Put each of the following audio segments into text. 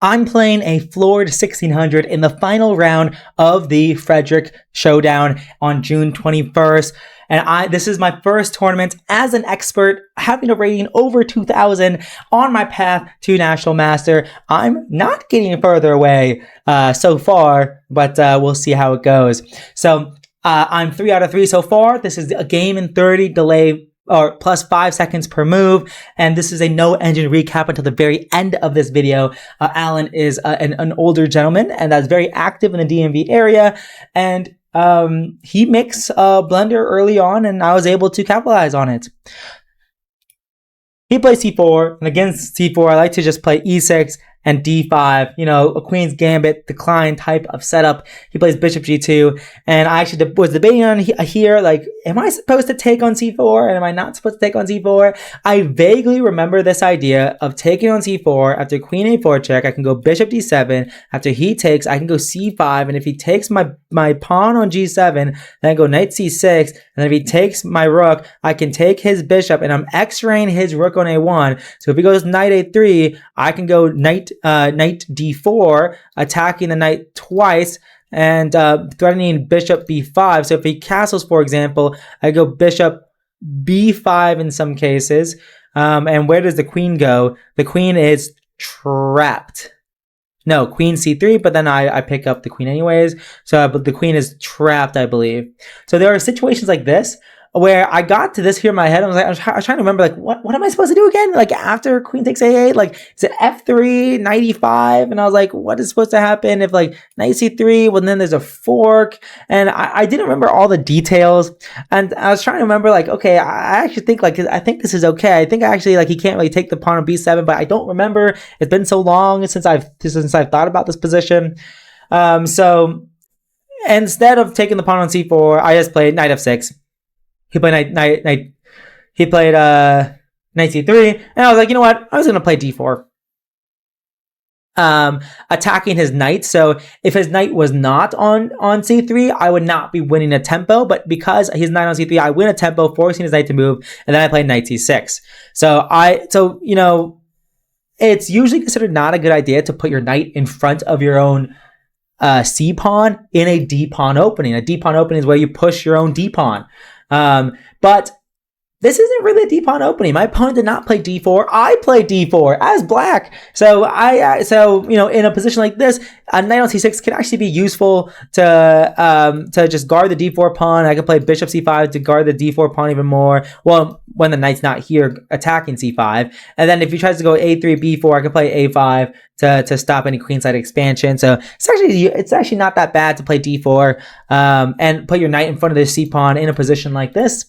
I'm playing a floored 1600 in the final round of the Frederick Showdown on June 21st. And this is my first tournament as an expert, having a rating over 2,000 on my path to National Master. I'm not getting further away so far, but we'll see how it goes. So I'm 3 out of 3 so far. This is a game in 30 delay or plus 5 seconds per move. And this is a no engine recap until the very end of this video. Alan is an older gentleman and that's very active in the DMV area. And he makes a blunder early on and I was able to capitalize on it. He plays c4, and against c4, I like to just play e6 and d5, you know, a queen's gambit, decline type of setup. He plays bishop g2, and I actually was debating on here, like, am I supposed to take on c4, and am I not supposed to take on c4? I vaguely remember this idea of taking on c4. After queen a4 check, I can go bishop d7. After he takes, I can go c5, and if he takes my pawn on g7, then I go knight c6, and then if he takes my rook, I can take his bishop, and I'm x-raying his rook on a1. So if he goes knight a3, I can go knight d4, attacking the knight twice and threatening bishop b5. So if he castles, for example, I go bishop b5 in some cases. And where does the queen go? The queen is trapped. No, queen c3, but then I pick up the queen anyways. So but the queen is trapped, I believe. So there are situations like this where I got to this here in my head. I was trying to remember, like, what am I supposed to do again? Like, after queen takes a8, like, is it f3, knight e5? And I was like, what is supposed to happen if, like, knight c3, well, then there's a fork. And I didn't remember all the details. And I was trying to remember, like, okay, I actually think, like, I think this is okay. I think actually, like, he can't really take the pawn on b7, but I don't remember. It's been so long since I've thought about this position. So instead of taking the pawn on c4, I just played knight f6. He played knight c3, and I was like, you know what? I was gonna play d4. Attacking his knight. So if his knight was not on c3, I would not be winning a tempo, but because he's knight on c3, I win a tempo, forcing his knight to move, and then I play knight c6. So you know, it's usually considered not a good idea to put your knight in front of your own c pawn in a d pawn opening. A d pawn opening is where you push your own d pawn. But this isn't really a d-pawn opening. My opponent did not play d4. I played d4 as black. So you know, in a position like this, a knight on c6 can actually be useful to just guard the d4 pawn. I can play bishop c5 to guard the d4 pawn even more. Well, when the knight's not here attacking c5. And then if he tries to go a3, b4, I can play a5 to stop any queenside expansion. So it's actually not that bad to play d4 and put your knight in front of the c pawn in a position like this.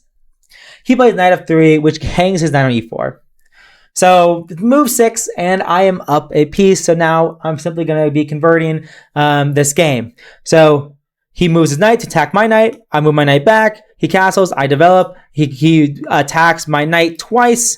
He plays knight f3, which hangs his knight on e4. So move 6, and I am up a piece. So now I'm simply going to be converting this game. So he moves his knight to attack my knight. I move my knight back. He castles. I develop. He attacks my knight twice.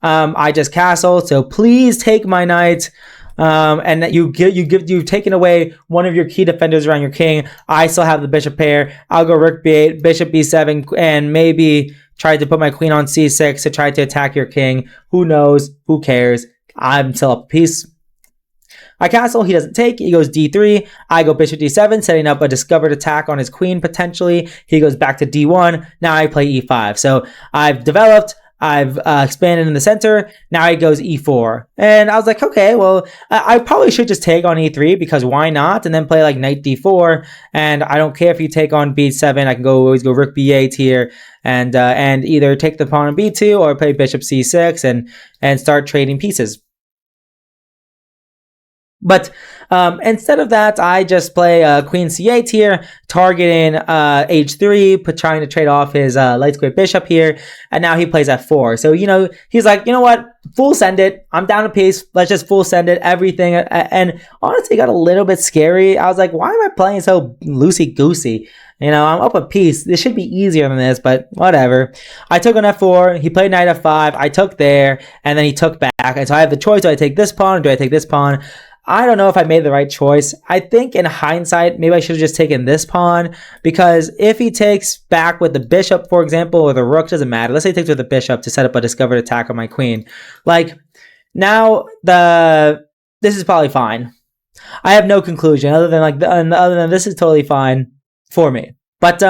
I just castle. So please take my knight. And you've taken away one of your key defenders around your king. I still have the bishop pair. I'll go rook b8, bishop b7, and maybe try to put my queen on c6 to try to attack your king. Who knows? Who cares? I'm still up a piece. I castle. He doesn't take. He goes d3. I go bishop d7, setting up a discovered attack on his queen potentially. He goes back to d1. Now I play e5. So I've developed. I've expanded in the center. Now he goes e4. And I was like, okay, well, I probably should just take on e3 because why not? And then play like knight d4. And I don't care if you take on b7. I can always go rook b8 here and either take the pawn on b2 or play bishop c6 and start trading pieces. But instead of that, I just play queen c8 here, targeting h3, trying to trade off his light square bishop here, and now he plays f4. So, you know, he's like, you know what, full send it. I'm down a piece. Let's just full send it, everything. And honestly, it got a little bit scary. I was like, why am I playing so loosey-goosey? You know, I'm up a piece. This should be easier than this, but whatever. I took on f4. He played knight f5. I took there, and then he took back. And so I have the choice. Do I take this pawn or do I take this pawn? I don't know if I made the right choice. I think in hindsight, maybe I should have just taken this pawn, because if he takes back with the bishop, for example, or the rook, doesn't matter. Let's say he takes with the bishop to set up a discovered attack on my queen. Like, now the this is probably fine. I have no conclusion other than other than this is totally fine for me. But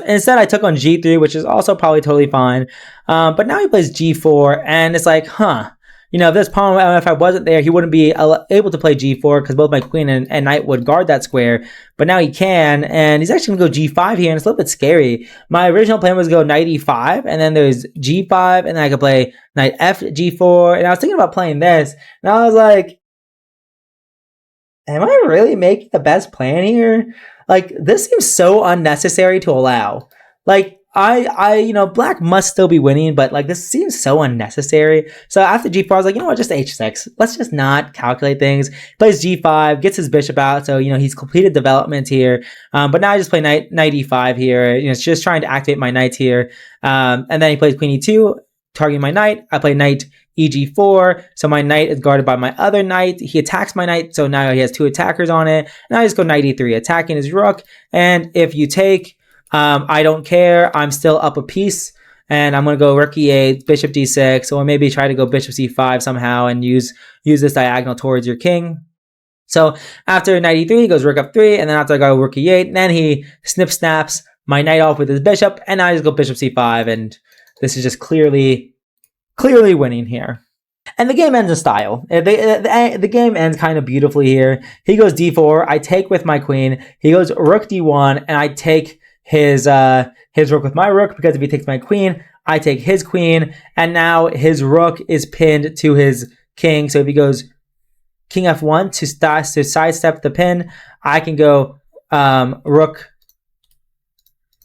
instead I took on G3, which is also probably totally fine. But now he plays G4, and it's like, huh. This pawn, if I wasn't there, he wouldn't be able to play G4 because both my queen and knight would guard that square. But now he can, and he's actually going to go G5 here, and it's a little bit scary. My original plan was to go knight E5, and then there's G5, and then I could play knight F G4. And I was thinking about playing this, and I was like, am I really making the best plan here? Like, this seems so unnecessary to allow. Like, black must still be winning, but like this seems so unnecessary. So after G4, I was like, what, just H6. Let's just not calculate things. Plays G5, gets his bishop out, so he's completed development here. But now I just play knight E5 here. It's just trying to activate my knights here. And then he plays queen E2, targeting my knight. I play knight EG4, so my knight is guarded by my other knight. He attacks my knight, so now he has two attackers on it. And I just go knight E3, attacking his rook. And if you take, I don't care. I'm still up a piece, and I'm going to go rook E8, bishop D6, or maybe try to go bishop C5 somehow and use this diagonal towards your king. So after knight E3, he goes rook F3, and then after I go rook E8, and then he snaps my knight off with his bishop, and I just go bishop C5, and this is just clearly winning here. And the game ends in style. The game ends kind of beautifully here. He goes D4, I take with my queen. He goes rook D1, and I take his rook with my rook, because if he takes my queen, I take his queen, and now his rook is pinned to his king. So if he goes king F1 to sidestep the pin, I can go rook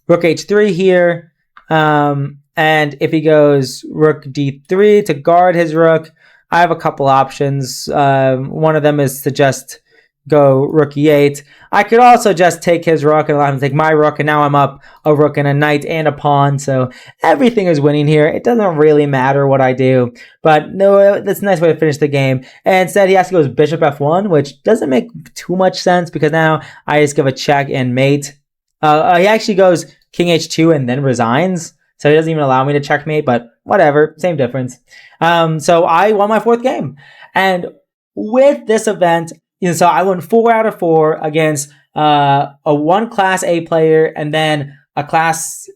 H3 here, and if he goes rook D3 to guard his rook, I have a couple options. One of them is to just go rook E8. I could also just take his rook and allow him to take my rook, and now I'm up a rook and a knight and a pawn, so everything is winning here. It doesn't really matter what I do, but no, that's a nice way to finish the game. And instead, he has to go bishop F1, which doesn't make too much sense, because now I just give a check and mate. He actually goes king H2 and then resigns, so he doesn't even allow me to checkmate, but whatever, same difference. So I won my fourth game. And with this event, so I won 4 out of 4 against a 1 Class A player, and then a Class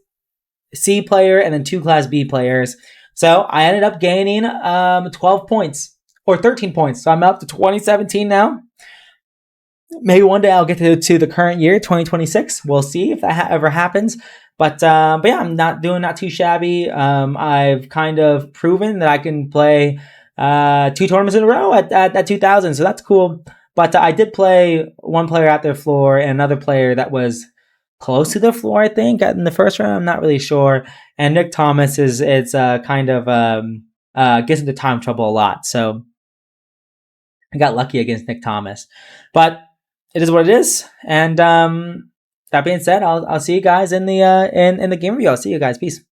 C player, and then 2 Class B players. So I ended up gaining 12 points, or 13 points. So I'm up to 2017 now. Maybe one day I'll get to the current year, 2026. We'll see if that ever happens. But yeah, I'm not too shabby. I've kind of proven that I can play 2 tournaments in a row at 2000, so that's cool. But I did play one player at their floor and another player that was close to their floor, I think, in the first round. I'm not really sure. And Nick Thomas is kind of gets into time trouble a lot. So I got lucky against Nick Thomas. But it is what it is. And that being said, I'll see you guys in the game review. I'll see you guys. Peace.